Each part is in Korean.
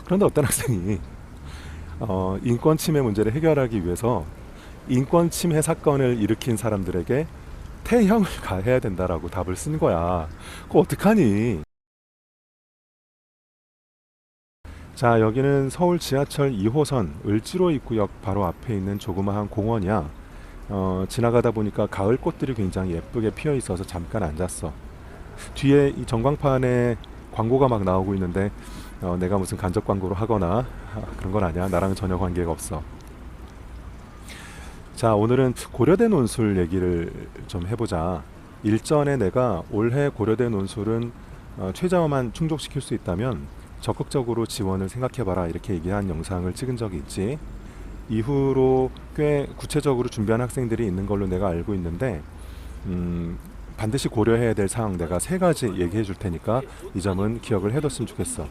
그런데 어떤 학생이 인권 침해 문제를 해결하기 위해서 인권 침해 사건을 일으킨 사람들에게 태형을 가해야 된다라고 답을 쓴 거야. 그거 어떡하니? 자, 여기는 서울 지하철 2호선 을지로 입구역 바로 앞에 있는 조그마한 공원이야. 지나가다 보니까 가을 꽃들이 굉장히 예쁘게 피어 있어서 잠깐 앉았어. 뒤에 이 전광판에 광고가 막 나오고 있는데 내가 무슨 간접 광고를 하거나 그런 건 아니야. 나랑 전혀 관계가 없어. 자, 오늘은 고려대 논술 얘기를 좀 해보자. 일전에 내가 올해 고려대 논술은 최저만 충족시킬 수 있다면 적극적으로 지원을 생각해봐라 이렇게 얘기한 영상을 찍은 적이 있지. 이후로 꽤 구체적으로 준비한 학생들이 있는 걸로 내가 알고 있는데 반드시 고려해야 될 사항 내가 세 가지 얘기해 줄 테니까 이 점은 기억을 해뒀으면 좋겠어.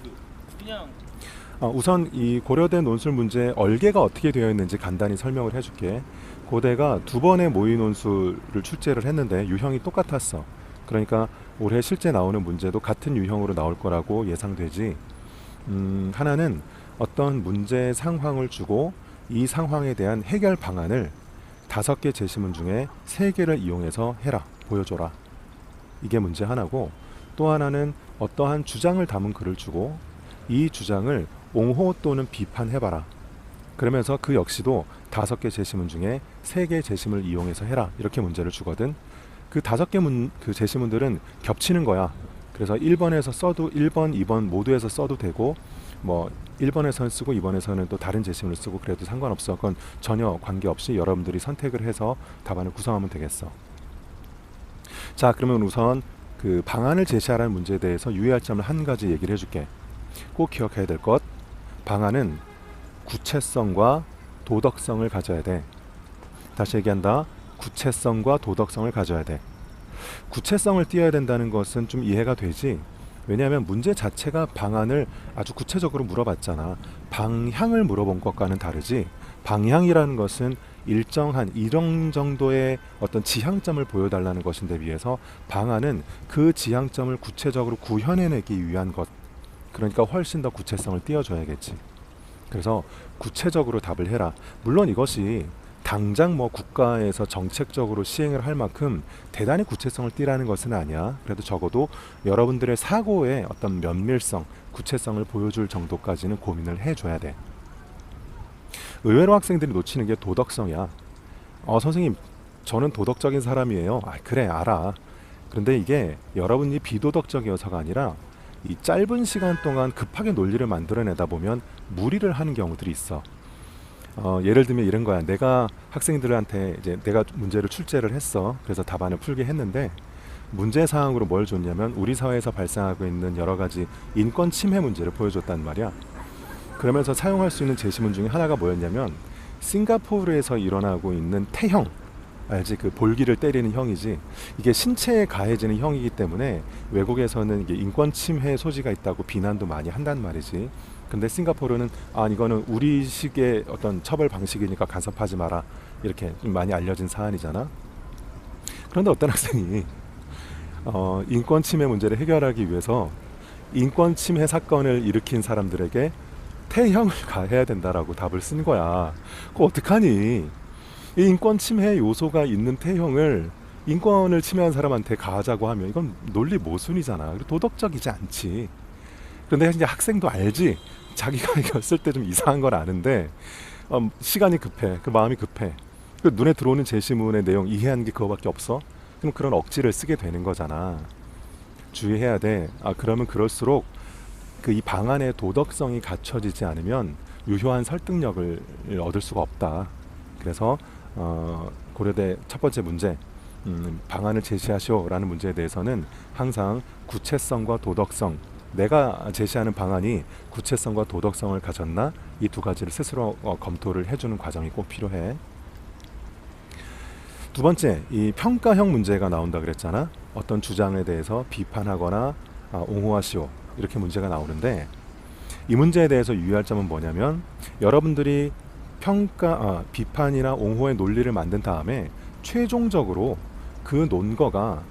우선 이 고려대 논술 문제 얼개가 어떻게 되어 있는지 간단히 설명을 해줄게. 고대가 두 번의 모의 논술을 출제를 했는데 유형이 똑같았어. 그러니까 올해 실제 나오는 문제도 같은 유형으로 나올 거라고 예상되지. 하나는 어떤 문제 상황을 주고 이 상황에 대한 해결 방안을 5개 제시문 중에 3개를 이용해서 해라, 보여줘라. 이게 문제 하나고, 또 하나는 어떠한 주장을 담은 글을 주고 이 주장을 옹호 또는 비판해봐라. 그러면서 그 역시도 5개 제시문 중에 3개 제시문을 이용해서 해라. 이렇게 문제를 주거든. 그 5개 그 제시문들은 겹치는 거야. 그래서 1번에서 써도 1번, 2번 모두에서 써도 되고, 뭐 1번에서는 쓰고 2번에서는 또 다른 제시문을 쓰고 그래도 상관없어. 그건 전혀 관계없이 여러분들이 선택을 해서 답안을 구성하면 되겠어. 자, 그러면 우선 그 방안을 제시하라는 문제에 대해서 유의할 점을 한 가지 얘기를 해줄게. 꼭 기억해야 될 것. 방안은 구체성과 도덕성을 가져야 돼. 다시 얘기한다. 구체성과 도덕성을 가져야 돼. 구체성을 띄어야 된다는 것은 좀 이해가 되지. 왜냐하면 문제 자체가 방안을 아주 구체적으로 물어봤잖아. 방향을 물어본 것과는 다르지. 방향이라는 것은 일정한 이런 정도의 어떤 지향점을 보여달라는 것인데 비해서 방안은 그 지향점을 구체적으로 구현해내기 위한 것. 그러니까 훨씬 더 구체성을 띄워줘야겠지. 그래서 구체적으로 답을 해라. 물론 이것이 당장 뭐 국가에서 정책적으로 시행을 할 만큼 대단히 구체성을 띠라는 것은 아니야. 그래도 적어도 여러분들의 사고의 어떤 면밀성, 구체성을 보여줄 정도까지는 고민을 해줘야 돼. 의외로 학생들이 놓치는 게 도덕성이야. 선생님, 저는 도덕적인 사람이에요. 그래, 알아. 그런데 이게 여러분이 비도덕적이어서가 아니라 이 짧은 시간 동안 급하게 논리를 만들어내다 보면 무리를 하는 경우들이 있어. 예를 들면 이런 거야. 내가 학생들한테 이제 내가 문제를 출제를 했어. 그래서 답안을 풀게 했는데 문제 사항으로 뭘 줬냐면 우리 사회에서 발생하고 있는 여러 가지 인권 침해 문제를 보여줬단 말이야. 그러면서 사용할 수 있는 제시문 중에 하나가 뭐였냐면 싱가포르에서 일어나고 있는 태형, 알지? 그 볼기를 때리는 형이지. 이게 신체에 가해지는 형이기 때문에 외국에서는 이게 인권 침해 소지가 있다고 비난도 많이 한단 말이지. 근데 싱가포르는 이거는 우리식의 어떤 처벌 방식이니까 간섭하지 마라, 이렇게 좀 많이 알려진 사안이잖아. 그런데 어떤 학생이 인권 침해 문제를 해결하기 위해서 인권 침해 사건을 일으킨 사람들에게 태형을 가해야 된다라고 답을 쓴 거야. 그거 어떡하니? 이 인권 침해 요소가 있는 태형을 인권을 침해한 사람한테 가하자고 하면 이건 논리 모순이잖아. 그리고 도덕적이지 않지. 그런데 이제 학생도 알지. 자기가 이거 쓸 때 좀 이상한 걸 아는데 시간이 급해. 그 마음이 급해. 그 눈에 들어오는 제시문의 내용 이해하는 게 그거밖에 없어. 그럼 그런 억지를 쓰게 되는 거잖아. 주의해야 돼. 그러면 그럴수록 그 이 방안의 도덕성이 갖춰지지 않으면 유효한 설득력을 얻을 수가 없다. 그래서 고려대 첫 번째 문제, 방안을 제시하시오라는 문제에 대해서는 항상 구체성과 도덕성, 내가 제시하는 방안이 구체성과 도덕성을 가졌나, 이 두 가지를 스스로 검토를 해주는 과정이 꼭 필요해. 두 번째, 이 평가형 문제가 나온다 그랬잖아. 어떤 주장에 대해서 비판하거나 옹호하시오, 이렇게 문제가 나오는데, 이 문제에 대해서 유의할 점은 뭐냐면 여러분들이 비판이나 옹호의 논리를 만든 다음에 최종적으로 그 논거가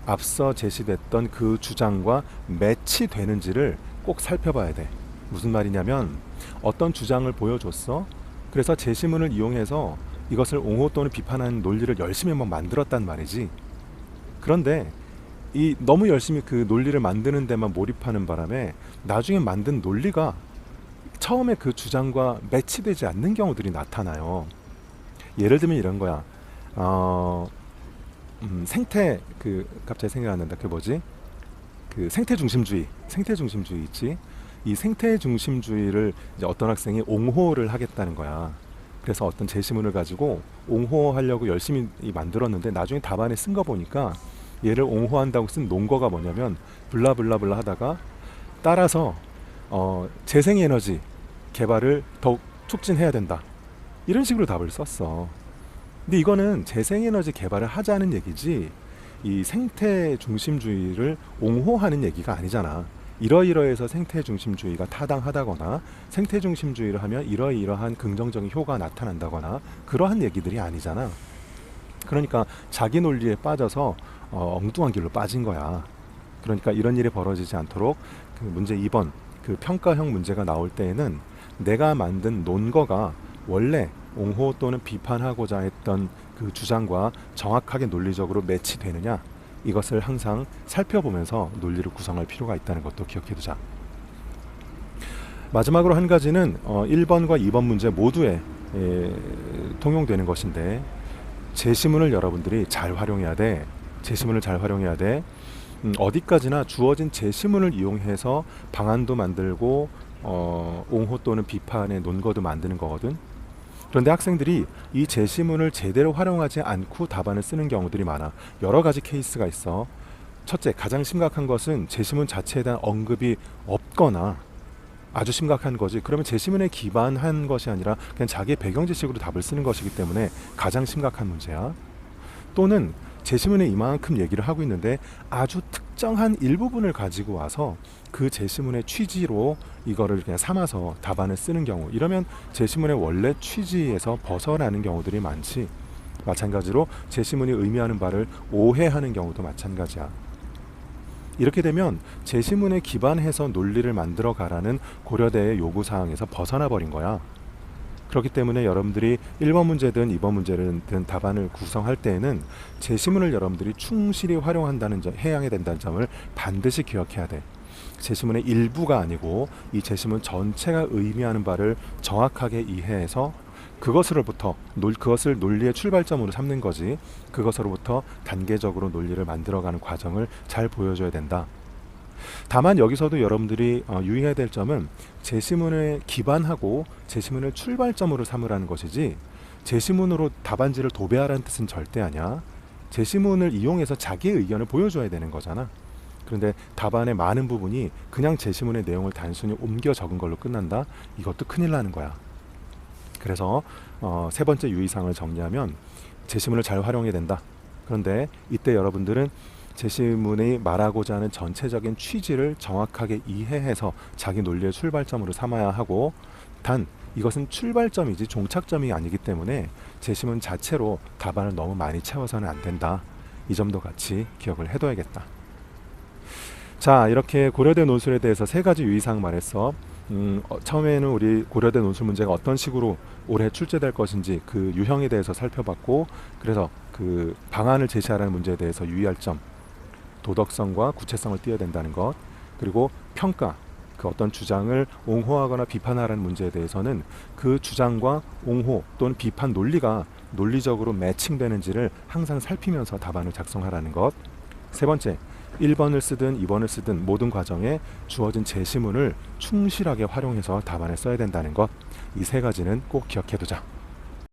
앞서 제시됐던 그 주장과 매치되는지를 꼭 살펴봐야 돼. 무슨 말이냐면 어떤 주장을 보여줬어. 그래서 제시문을 이용해서 이것을 옹호 또는 비판하는 논리를 열심히 막 만들었단 말이지. 그런데 이 너무 열심히 그 논리를 만드는 데만 몰입하는 바람에 나중에 만든 논리가 처음에 그 주장과 매치되지 않는 경우들이 나타나요. 예를 들면 이런 거야. 어, 생태 그 갑자기 생각 안 난다. 그 뭐지? 그 생태 중심주의 있지. 이 생태 중심주의를 이제 어떤 학생이 옹호를 하겠다는 거야. 그래서 어떤 제시문을 가지고 옹호하려고 열심히 만들었는데 나중에 답안에 쓴 거 보니까 얘를 옹호한다고 쓴 논거가 뭐냐면 블라블라블라 하다가 따라서 재생에너지 개발을 더욱 촉진해야 된다. 이런 식으로 답을 썼어. 근데 이거는 재생에너지 개발을 하자는 얘기지 이 생태 중심주의를 옹호하는 얘기가 아니잖아. 이러이러해서 생태 중심주의가 타당하다거나 생태 중심주의를 하면 이러이러한 긍정적인 효과가 나타난다거나 그러한 얘기들이 아니잖아. 그러니까 자기 논리에 빠져서 엉뚱한 길로 빠진 거야. 그러니까 이런 일이 벌어지지 않도록 그 문제 2번 그 평가형 문제가 나올 때에는 내가 만든 논거가 원래 옹호 또는 비판하고자 했던 그 주장과 정확하게 논리적으로 매치되느냐 이것을 항상 살펴보면서 논리를 구성할 필요가 있다는 것도 기억해 두자. 마지막으로 한 가지는 1번과 2번 문제 모두에 통용되는 것인데 제시문을 여러분들이 잘 활용해야 돼. 제시문을 잘 활용해야 돼. 어디까지나 주어진 제시문을 이용해서 방안도 만들고 옹호 또는 비판의 논거도 만드는 거거든. 그런데 학생들이 이 제시문을 제대로 활용하지 않고 답안을 쓰는 경우들이 많아. 여러 가지 케이스가 있어. 첫째, 가장 심각한 것은 제시문 자체에 대한 언급이 없거나 아주 심각한 거지. 그러면 제시문에 기반한 것이 아니라 그냥 자기의 배경 지식으로 답을 쓰는 것이기 때문에 가장 심각한 문제야. 또는 제시문에 이만큼 얘기를 하고 있는데 아주 특정한 일부분을 가지고 와서 그 제시문의 취지로 이거를 그냥 삼아서 답안을 쓰는 경우, 이러면 제시문의 원래 취지에서 벗어나는 경우들이 많지. 마찬가지로 제시문이 의미하는 바를 오해하는 경우도 마찬가지야. 이렇게 되면 제시문에 기반해서 논리를 만들어 가라는 고려대의 요구사항에서 벗어나 버린 거야. 그렇기 때문에 여러분들이 1번 문제든 2번 문제든 답안을 구성할 때에는 제시문을 여러분들이 충실히 활용한다는 점, 해야 된다는 점을 반드시 기억해야 돼. 제시문의 일부가 아니고 이 제시문 전체가 의미하는 바를 정확하게 이해해서 그것을 논리의 출발점으로 삼는 거지. 그것으로부터 단계적으로 논리를 만들어가는 과정을 잘 보여줘야 된다. 다만 여기서도 여러분들이 유의해야 될 점은 제시문에 기반하고 제시문을 출발점으로 삼으라는 것이지 제시문으로 답안지를 도배하라는 뜻은 절대 아니야. 제시문을 이용해서 자기의 의견을 보여줘야 되는 거잖아. 그런데 답안의 많은 부분이 그냥 제시문의 내용을 단순히 옮겨 적은 걸로 끝난다? 이것도 큰일 나는 거야. 그래서 세 번째 유의사항을 정리하면 제시문을 잘 활용해야 된다. 그런데 이때 여러분들은 제시문이 말하고자 하는 전체적인 취지를 정확하게 이해해서 자기 논리의 출발점으로 삼아야 하고, 단 이것은 출발점이지 종착점이 아니기 때문에 제시문 자체로 답안을 너무 많이 채워서는 안 된다. 이 점도 같이 기억을 해둬야겠다. 자, 이렇게 고려대 논술에 대해서 세 가지 유의사항 말했어. 처음에는 우리 고려대 논술 문제가 어떤 식으로 올해 출제될 것인지 그 유형에 대해서 살펴봤고, 그래서 그 방안을 제시하라는 문제에 대해서 유의할 점, 도덕성과 구체성을 띄어야 된다는 것, 그리고 평가, 그 어떤 주장을 옹호하거나 비판하라는 문제에 대해서는 그 주장과 옹호 또는 비판 논리가 논리적으로 매칭되는지를 항상 살피면서 답안을 작성하라는 것. 세 번째, 1번을 쓰든 2번을 쓰든 모든 과정에 주어진 제시문을 충실하게 활용해서 답안에 써야 된다는 것. 이 세 가지는 꼭 기억해두자.